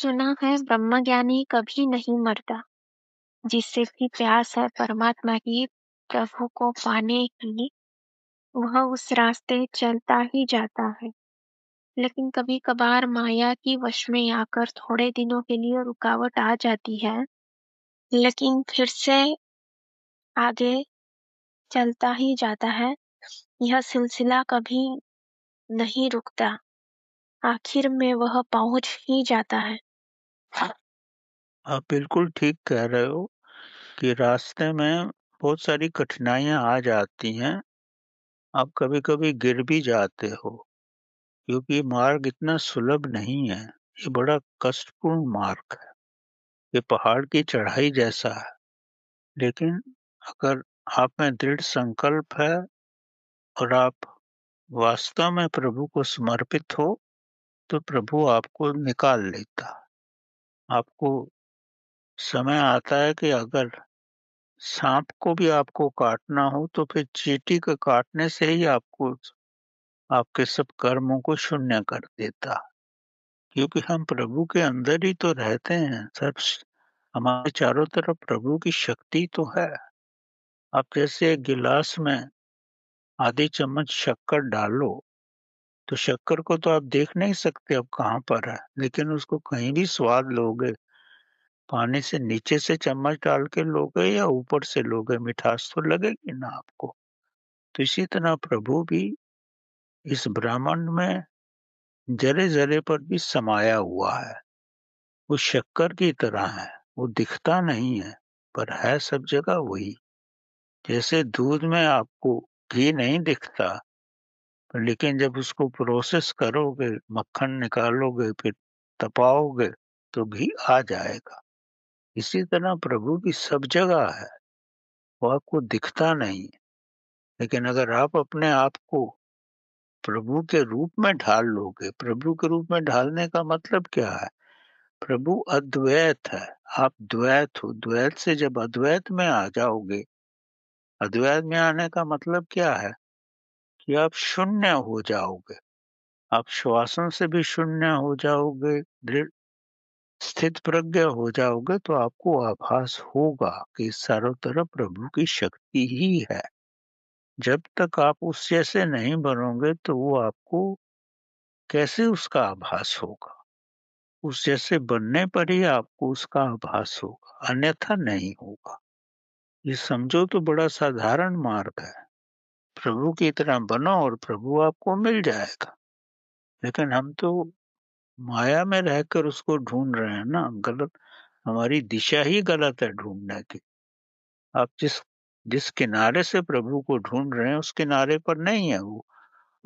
सुना है ब्रह्मज्ञानी कभी नहीं मरता। जिससे भी प्यास है परमात्मा की, प्रभु को पाने की, वह उस रास्ते चलता ही जाता है। लेकिन कभी-कभार माया की वश में आकर थोड़े दिनों के लिए रुकावट आ जाती है, लेकिन फिर से आगे चलता ही जाता है। यह सिलसिला कभी नहीं रुकता। आखिर में वह पहुंच ही जाता है। आप बिल्कुल ठीक कह रहे हो कि रास्ते में बहुत सारी कठिनाइयां आ जाती हैं। आप कभी-कभी गिर भी जाते हो क्योंकि मार्ग इतना सुलभ नहीं है। ये बड़ा कष्टपूर्ण मार्ग है। ये पहाड़ की चढ़ाई जैसा है। लेकिन अगर आप में दृढ़ संकल्प है और आप वास्तव में प्रभु को समर्पित हो, तो प्रभु आपको निकाल लेता है। आपको समय आता है कि अगर सांप को भी आपको काटना हो तो फिर चींटी के काटने से ही आपको आपके सब कर्मों को शून्य कर देता। क्योंकि हम प्रभु के अंदर ही तो रहते हैं। हमारे चारों तरफ प्रभु की शक्ति तो है। आप जैसे एक गिलास में आधी चम्मच शक्कर डालो, तो शक्कर को तो आप देख नहीं सकते अब कहाँ पर है, लेकिन उसको कहीं भी स्वाद लोगे, पानी से नीचे से चम्मच डाल के लोगे या ऊपर से लोगे, मिठास तो लगेगी ना आपको। तो इसी तरह प्रभु भी इस ब्रह्मांड में जरे-जरे पर भी समाया हुआ है। वो शक्कर की तरह है, वो दिखता नहीं है, पर है सब जगह वही। जैसे दूध में आपको घी नहीं दिखता, लेकिन जब उसको प्रोसेस करोगे, मक्खन निकालोगे, फिर तपाओगे, तो घी आ जाएगा। इसी तरह प्रभु भी सब जगह है, वो आपको दिखता नहीं। लेकिन अगर आप अपने आप को प्रभु के रूप में ढाल लोगे, प्रभु के रूप में ढालने का मतलब क्या है? प्रभु अद्वैत है, आप द्वैत हो। द्वैत से जब अद्वैत में आ जाओगे, अद्वैत में आने का मतलब क्या है? कि आप शून्य हो जाओगे। आप श्वासन से भी शून्य हो जाओगे, दृढ़ स्थित प्रज्ञ हो जाओगे, तो आपको आभास होगा कि चारों तरफ प्रभु की शक्ति ही है। जब तक आप उस जैसे नहीं बनोगे, तो वो आपको कैसे उसका आभास होगा? उस जैसे बनने पर ही आपको उसका आभास होगा, अन्यथा नहीं होगा। ये समझो तो बड़ा साधारण मार्ग है। प्रभु की तरह बनो और प्रभु आपको मिल जाएगा। लेकिन हम तो माया में रहकर उसको ढूंढ रहे हैं ना। गलत, हमारी दिशा ही गलत है ढूंढने की। आप जिस जिस किनारे से प्रभु को ढूंढ रहे हैं, उस किनारे पर नहीं है वो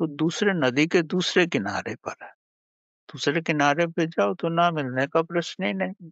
दूसरे नदी के दूसरे किनारे पर है। दूसरे किनारे पे जाओ तो ना मिलने का प्रश्न ही नहीं।